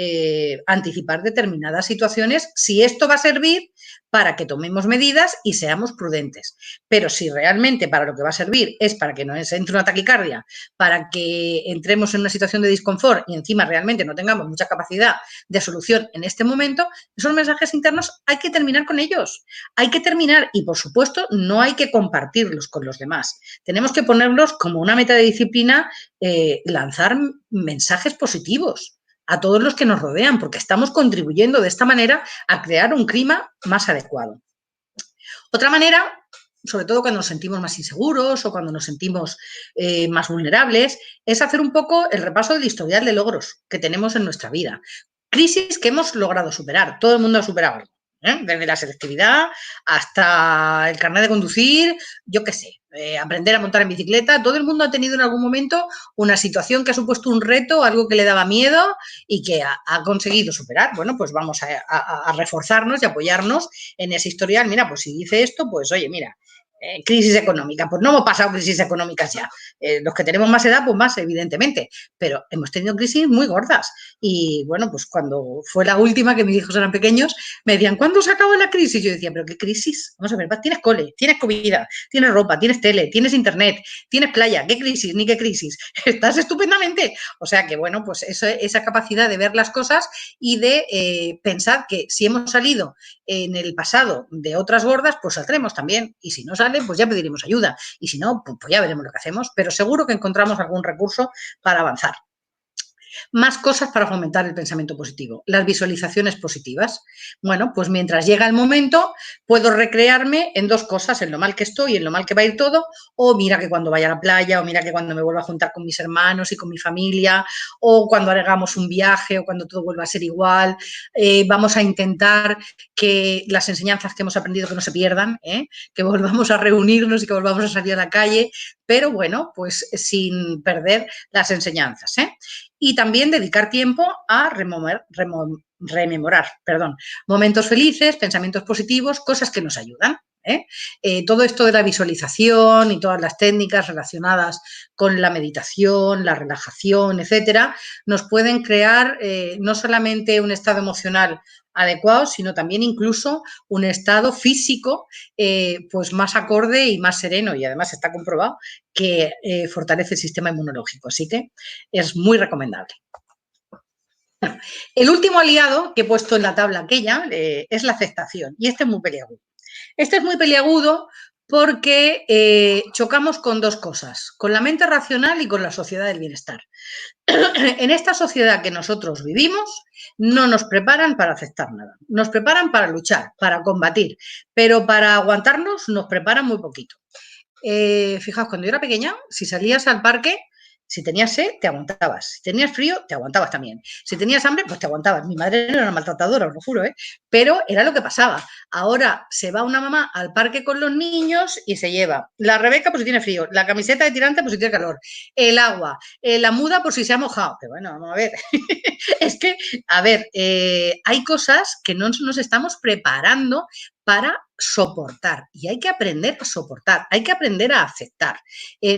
anticipar determinadas situaciones si esto va a servir para que tomemos medidas y seamos prudentes. Pero si realmente para lo que va a servir es para que nos entre una taquicardia, para que entremos en una situación de disconfort y encima realmente no tengamos mucha capacidad de solución en este momento, esos mensajes internos hay que terminar con ellos. Hay que terminar y, por supuesto, no hay que compartirlos con los demás. Tenemos que ponerlos como una meta de disciplina, lanzar mensajes positivos a todos los que nos rodean, porque estamos contribuyendo de esta manera a crear un clima más adecuado. Otra manera, sobre todo cuando nos sentimos más inseguros o cuando nos sentimos más vulnerables, es hacer un poco el repaso del historial de logros que tenemos en nuestra vida. Crisis que hemos logrado superar, todo el mundo ha superado algo. Desde la selectividad hasta el carnet de conducir, yo qué sé, aprender a montar en bicicleta, todo el mundo ha tenido en algún momento una situación que ha supuesto un reto, algo que le daba miedo y que ha conseguido superar. Bueno, pues vamos a reforzarnos y apoyarnos en ese historial. Mira, pues si dice esto, pues oye, mira, crisis económica. Pues no hemos pasado crisis económicas ya. Los que tenemos más edad, pues más, evidentemente. Pero hemos tenido crisis muy gordas. Y bueno, pues cuando fue la última, que mis hijos eran pequeños, me decían, ¿cuándo se acabó la crisis? Yo decía, ¿pero qué crisis? Vamos a ver, tienes cole, tienes comida, tienes ropa, tienes tele, tienes internet, tienes playa. ¿Qué crisis? Ni qué crisis. Estás estupendamente. O sea que, bueno, pues esa capacidad de ver las cosas y de pensar que si hemos salido en el pasado de otras gordas, pues saldremos también. Y si no sale, pues ya pediremos ayuda. Y si no, pues ya veremos lo que hacemos. Pero seguro que encontramos algún recurso para avanzar. Más cosas para fomentar el pensamiento positivo. Las visualizaciones positivas. Bueno, pues mientras llega el momento, puedo recrearme en dos cosas, en lo mal que estoy, en lo mal que va a ir todo, o mira que cuando vaya a la playa, o mira que cuando me vuelva a juntar con mis hermanos y con mi familia, o cuando hagamos un viaje, o cuando todo vuelva a ser igual. Vamos a intentar que las enseñanzas que hemos aprendido que no se pierdan, que volvamos a reunirnos y que volvamos a salir a la calle, pero bueno, pues sin perder las enseñanzas. Y también dedicar tiempo a rememorar momentos felices, pensamientos positivos, cosas que nos ayudan. Todo esto de la visualización y todas las técnicas relacionadas con la meditación, la relajación, etcétera, nos pueden crear no solamente un estado emocional adecuado, sino también incluso un estado físico pues más acorde y más sereno, y además está comprobado que fortalece el sistema inmunológico, así que es muy recomendable. Bueno, el último aliado que he puesto en la tabla aquella es la aceptación, y este es muy peliagudo. Este es muy peliagudo porque chocamos con dos cosas, con la mente racional y con la sociedad del bienestar. En esta sociedad que nosotros vivimos no nos preparan para aceptar nada, nos preparan para luchar, para combatir, pero para aguantarnos nos preparan muy poquito. Fijaos, cuando yo era pequeña, si salías al parque, si tenías sed, te aguantabas. Si tenías frío, te aguantabas también. Si tenías hambre, pues te aguantabas. Mi madre no era una maltratadora, os lo juro, pero era lo que pasaba. Ahora se va una mamá al parque con los niños y se lleva la Rebeca por si tiene frío, la camiseta de tirante por si tiene calor, el agua, la muda por si se ha mojado. Pero bueno, vamos a ver. Es que, a ver, hay cosas que no nos estamos preparando para soportar, y hay que aprender a soportar, hay que aprender a aceptar,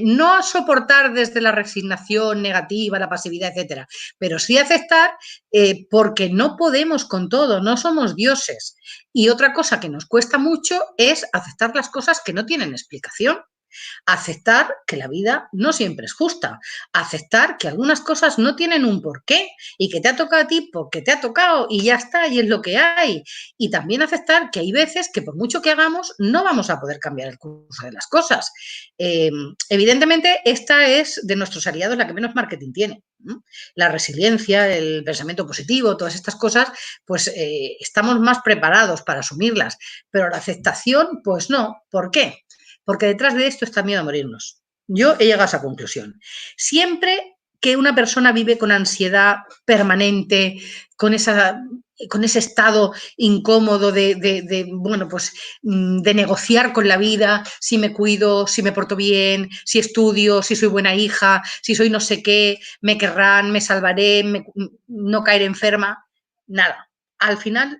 no a soportar desde la resignación negativa, la pasividad, etcétera, pero sí aceptar porque no podemos con todo, no somos dioses. Y otra cosa que nos cuesta mucho es aceptar las cosas que no tienen explicación. Aceptar que la vida no siempre es justa, aceptar que algunas cosas no tienen un porqué y que te ha tocado a ti porque te ha tocado y ya está, y es lo que hay. Y también aceptar que hay veces que por mucho que hagamos no vamos a poder cambiar el curso de las cosas. Evidentemente, esta es de nuestros aliados la que menos marketing tiene. La resiliencia, el pensamiento positivo, todas estas cosas, pues estamos más preparados para asumirlas, pero la aceptación, pues no. ¿Por qué? Porque detrás de esto está el miedo a morirnos. Yo he llegado a esa conclusión. Siempre que una persona vive con ansiedad permanente, con ese estado incómodo bueno, pues, de negociar con la vida, si me cuido, si me porto bien, si estudio, si soy buena hija, si soy no sé qué, me querrán, me salvaré, no caeré enferma, nada. Al final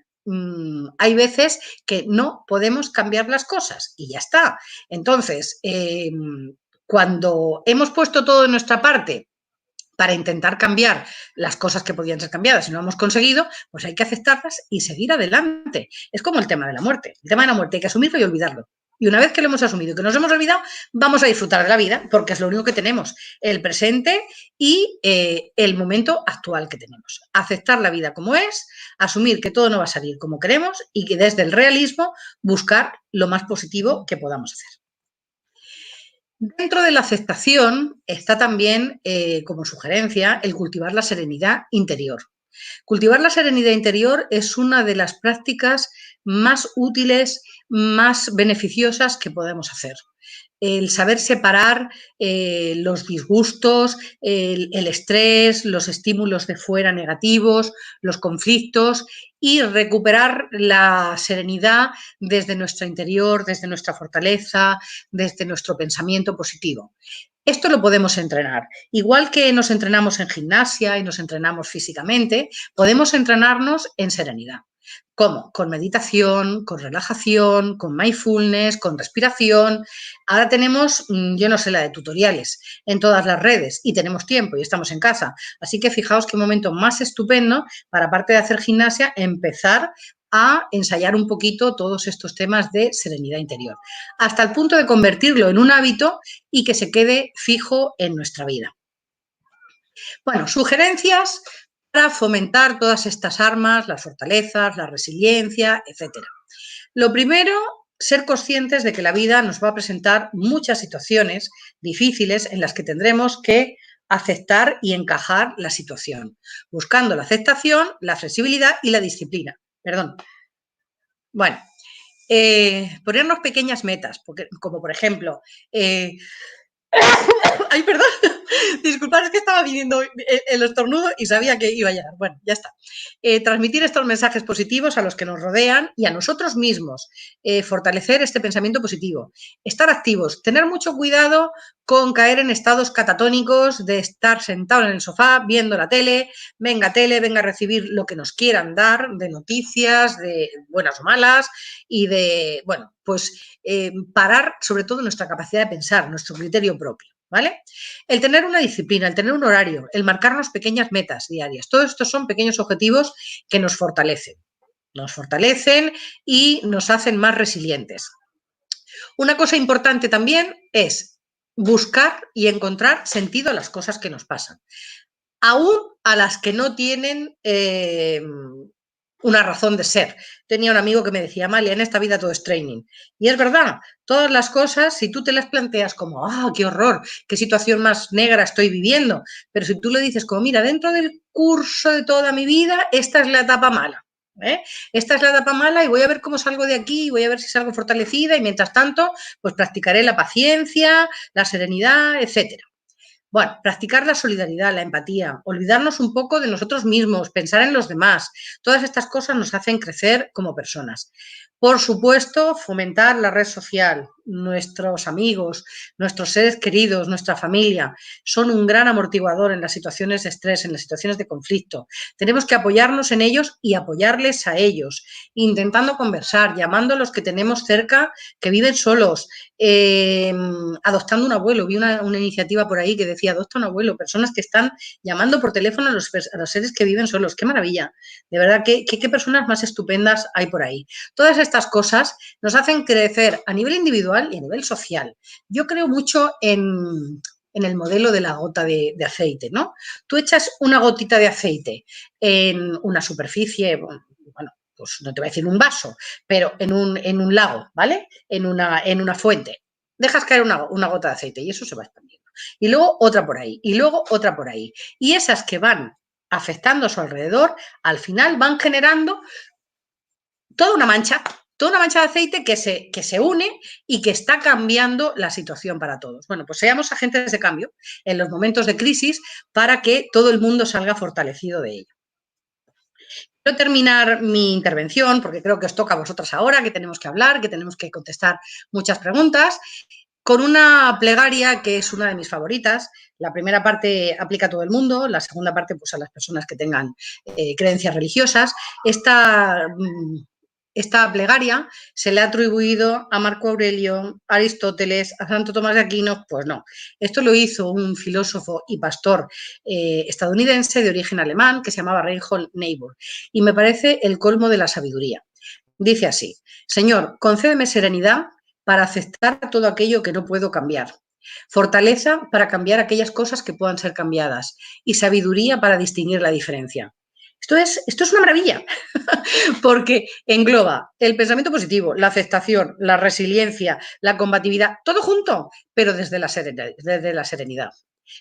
hay veces que no podemos cambiar las cosas y ya está. Entonces, cuando hemos puesto todo de nuestra parte para intentar cambiar las cosas que podían ser cambiadas y no hemos conseguido, pues hay que aceptarlas y seguir adelante. Es como el tema de la muerte. El tema de la muerte hay que asumirlo y olvidarlo. Y una vez que lo hemos asumido y que nos hemos olvidado, vamos a disfrutar de la vida, porque es lo único que tenemos, el presente y el momento actual que tenemos. Aceptar la vida como es, asumir que todo no va a salir como queremos y que desde el realismo buscar lo más positivo que podamos hacer. Dentro de la aceptación está también, como sugerencia, el cultivar la serenidad interior. Cultivar la serenidad interior es una de las prácticas más útiles, más beneficiosas que podemos hacer. El saber separar los disgustos, el estrés, los estímulos de fuera negativos, los conflictos y recuperar la serenidad desde nuestro interior, desde nuestra fortaleza, desde nuestro pensamiento positivo. Esto lo podemos entrenar. Igual que nos entrenamos en gimnasia y nos entrenamos físicamente, podemos entrenarnos en serenidad. ¿Cómo? Con meditación, con relajación, con mindfulness, con respiración. Ahora tenemos, yo no sé, la de tutoriales en todas las redes y tenemos tiempo y estamos en casa. Así que fijaos qué momento más estupendo para, aparte de hacer gimnasia, empezar a ensayar un poquito todos estos temas de serenidad interior, hasta el punto de convertirlo en un hábito y que se quede fijo en nuestra vida. Bueno, sugerencias para fomentar todas estas armas, las fortalezas, la resiliencia, etcétera. Lo primero, ser conscientes de que la vida nos va a presentar muchas situaciones difíciles en las que tendremos que aceptar y encajar la situación, buscando la aceptación, la flexibilidad y la disciplina. Perdón. Bueno, ponernos pequeñas metas, porque, como por ejemplo, ay, perdón, disculpad, es que estaba viniendo el estornudo y sabía que iba a llegar. Bueno, ya está. Transmitir estos mensajes positivos a los que nos rodean y a nosotros mismos. Fortalecer este pensamiento positivo. Estar activos. Tener mucho cuidado con caer en estados catatónicos de estar sentado en el sofá viendo la tele, venga a recibir lo que nos quieran dar de noticias, de buenas o malas y de, bueno, pues parar sobre todo nuestra capacidad de pensar, nuestro criterio propio, ¿vale? El tener una disciplina, el tener un horario, el marcarnos pequeñas metas diarias, todos estos son pequeños objetivos que nos fortalecen y nos hacen más resilientes. Una cosa importante también es buscar y encontrar sentido a las cosas que nos pasan, aún a las que no tienen una razón de ser. Tenía un amigo que me decía, Amalia, en esta vida todo es training. Y es verdad, todas las cosas, si tú te las planteas como, qué horror, qué situación más negra estoy viviendo, pero si tú le dices como, mira, dentro del curso de toda mi vida, esta es la etapa mala. Esta es la etapa mala y voy a ver cómo salgo de aquí, voy a ver si salgo fortalecida y mientras tanto, pues practicaré la paciencia, la serenidad, etcétera. Bueno, practicar la solidaridad, la empatía, olvidarnos un poco de nosotros mismos, pensar en los demás. Todas estas cosas nos hacen crecer como personas. Por supuesto, fomentar la red social. Nuestros amigos, nuestros seres queridos, nuestra familia son un gran amortiguador en las situaciones de estrés, en las situaciones de conflicto. Tenemos que apoyarnos en ellos y apoyarles a ellos, intentando conversar, llamando a los que tenemos cerca que viven solos, adoptando un abuelo. Vi una iniciativa por ahí que decía, adopta un abuelo, personas que están llamando por teléfono a los seres que viven solos. ¡Qué maravilla! De verdad, qué personas más estupendas hay por ahí. Todas estas cosas nos hacen crecer a nivel individual y a nivel social. Yo creo mucho en el modelo de la gota de aceite, ¿no? Tú echas una gotita de aceite en una superficie, bueno, pues no te voy a decir un vaso, pero en un lago, ¿vale? En una fuente. Dejas caer una gota de aceite y eso se va expandiendo. Y luego otra por ahí, y luego otra por ahí. Y esas que van afectando a su alrededor, al final van generando toda una mancha de aceite que se une y que está cambiando la situación para todos. Bueno, pues seamos agentes de cambio en los momentos de crisis para que todo el mundo salga fortalecido de ello. Quiero terminar mi intervención, porque creo que os toca a vosotras ahora, que tenemos que hablar, que tenemos que contestar muchas preguntas, con una plegaria que es una de mis favoritas. La primera parte aplica a todo el mundo, la segunda parte pues a las personas que tengan creencias religiosas. Esta plegaria se le ha atribuido a Marco Aurelio, a Aristóteles, a Santo Tomás de Aquino. Pues no, esto lo hizo un filósofo y pastor estadounidense de origen alemán que se llamaba Reinhold Niebuhr y me parece el colmo de la sabiduría. Dice así: Señor, concédeme serenidad para aceptar todo aquello que no puedo cambiar, fortaleza para cambiar aquellas cosas que puedan ser cambiadas y sabiduría para distinguir la diferencia. Esto es una maravilla, porque engloba el pensamiento positivo, la aceptación, la resiliencia, la combatividad, todo junto, pero desde la serenidad.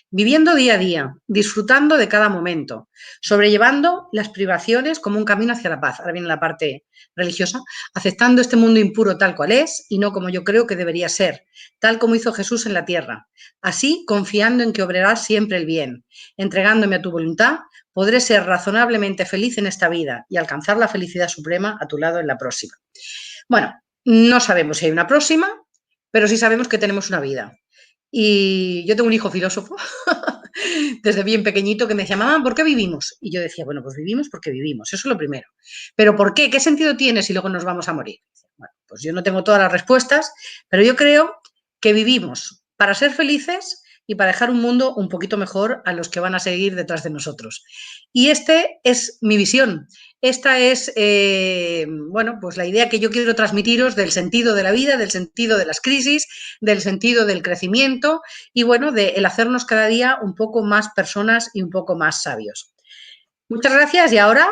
Viviendo día a día, disfrutando de cada momento, sobrellevando las privaciones como un camino hacia la paz. Ahora viene la parte religiosa, aceptando este mundo impuro tal cual es y no como yo creo que debería ser, tal como hizo Jesús en la tierra. Así, confiando en que obrarás siempre el bien, entregándome a tu voluntad, podré ser razonablemente feliz en esta vida y alcanzar la felicidad suprema a tu lado en la próxima. Bueno, no sabemos si hay una próxima, pero sí sabemos que tenemos una vida. Y yo tengo un hijo filósofo desde bien pequeñito, que me decía, mamá, ¿por qué vivimos? Y yo decía, bueno, pues vivimos porque vivimos, eso es lo primero. Pero ¿por qué? ¿Qué sentido tiene si luego nos vamos a morir? Bueno, pues yo no tengo todas las respuestas, pero yo creo que vivimos para ser felices y para dejar un mundo un poquito mejor a los que van a seguir detrás de nosotros. Y este es mi visión. Esta es, bueno, pues la idea que yo quiero transmitiros del sentido de la vida, del sentido de las crisis, del sentido del crecimiento y, bueno, de el hacernos cada día un poco más personas y un poco más sabios. Muchas gracias y ahora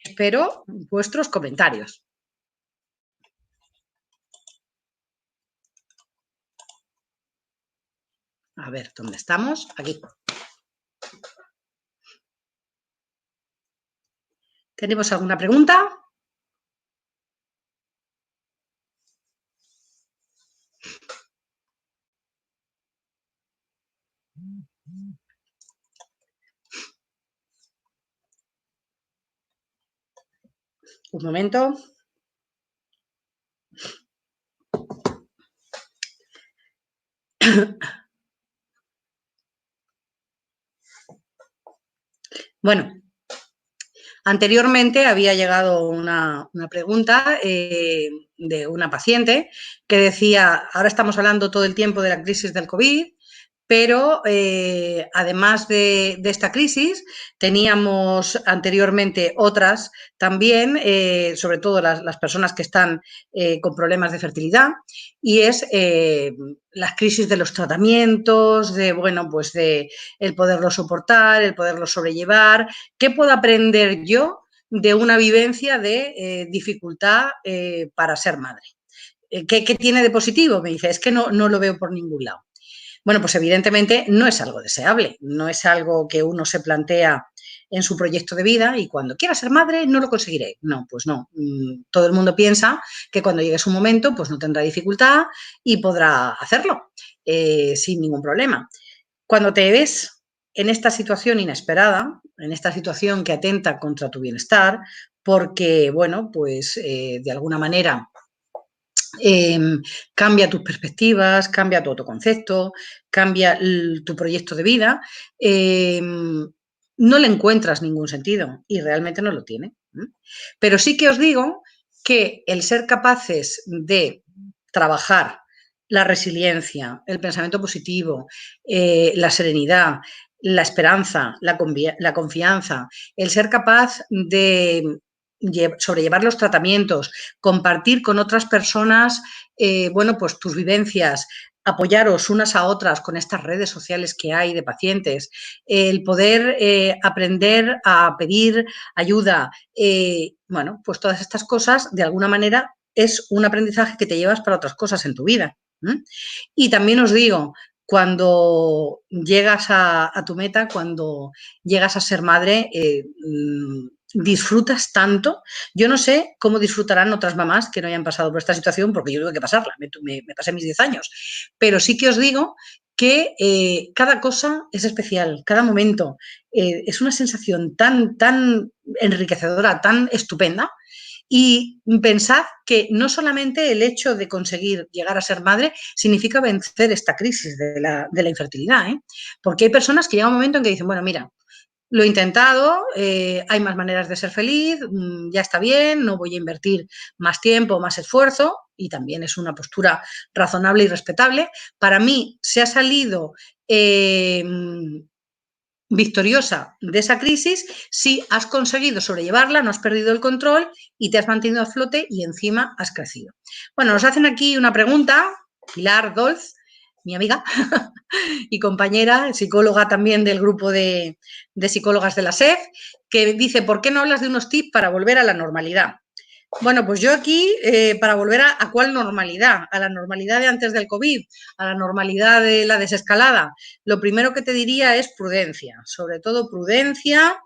espero vuestros comentarios. A ver, ¿dónde estamos? Aquí. ¿Tenemos alguna pregunta? Un momento. Bueno, anteriormente había llegado una pregunta de una paciente que decía, ahora estamos hablando todo el tiempo de la crisis del COVID, pero además de esta crisis, teníamos anteriormente otras también, sobre todo las personas que están con problemas de fertilidad, y es las crisis de los tratamientos, de, bueno, pues de el poderlo soportar, el poderlo sobrellevar. ¿Qué puedo aprender yo de una vivencia de dificultad para ser madre? ¿Qué tiene de positivo? Me dice, es que no lo veo por ningún lado. Bueno, pues evidentemente no es algo deseable, no es algo que uno se plantea en su proyecto de vida y cuando quiera ser madre no lo conseguiré. No, pues no. Todo el mundo piensa que cuando llegue su momento pues no tendrá dificultad y podrá hacerlo sin ningún problema. Cuando te ves en esta situación inesperada, en esta situación que atenta contra tu bienestar, porque, bueno, pues de alguna manera cambia tus perspectivas, cambia tu autoconcepto, cambia tu proyecto de vida, no le encuentras ningún sentido y realmente no lo tiene. Pero sí que os digo que el ser capaces de trabajar la resiliencia, el pensamiento positivo, la serenidad, la esperanza, la confianza, el ser capaz de sobrellevar los tratamientos, compartir con otras personas, bueno, pues tus vivencias, apoyaros unas a otras con estas redes sociales que hay de pacientes, el poder aprender a pedir ayuda, bueno, pues todas estas cosas, de alguna manera, es un aprendizaje que te llevas para otras cosas en tu vida. Y también os digo, cuando llegas a tu meta, cuando llegas a ser madre, disfrutas tanto. Yo no sé cómo disfrutarán otras mamás que no hayan pasado por esta situación, porque yo tuve que pasarla, me pasé mis 10 años. Pero sí que os digo que cada cosa es especial, cada momento es una sensación tan enriquecedora, tan estupenda. Y pensad que no solamente el hecho de conseguir llegar a ser madre significa vencer esta crisis de la infertilidad, porque hay personas que llega un momento en que dicen, bueno, mira, lo he intentado, hay más maneras de ser feliz, ya está bien, no voy a invertir más tiempo, más esfuerzo, y también es una postura razonable y respetable. Para mí se ha salido victoriosa de esa crisis si has conseguido sobrellevarla, no has perdido el control y te has mantenido a flote y encima has crecido. Bueno, nos hacen aquí una pregunta, Pilar Dolz, mi amiga y compañera, psicóloga también del grupo de psicólogas de la SEF, que dice, ¿por qué no hablas de unos tips para volver a la normalidad? Bueno, pues yo aquí, para volver a cuál normalidad, a la normalidad de antes del COVID, a la normalidad de la desescalada, lo primero que te diría es prudencia, sobre todo prudencia,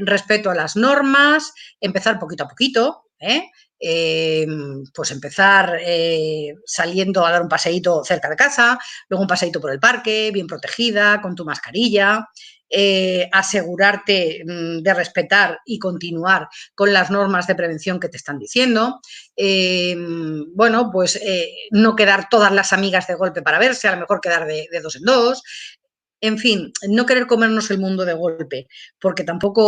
respeto a las normas, empezar poquito a poquito, pues empezar saliendo a dar un paseíto cerca de casa, luego un paseíto por el parque, bien protegida, con tu mascarilla, asegurarte de respetar y continuar con las normas de prevención que te están diciendo. Bueno, pues no quedar todas las amigas de golpe para verse, a lo mejor quedar de dos en dos. en fin, no querer comernos el mundo de golpe, porque tampoco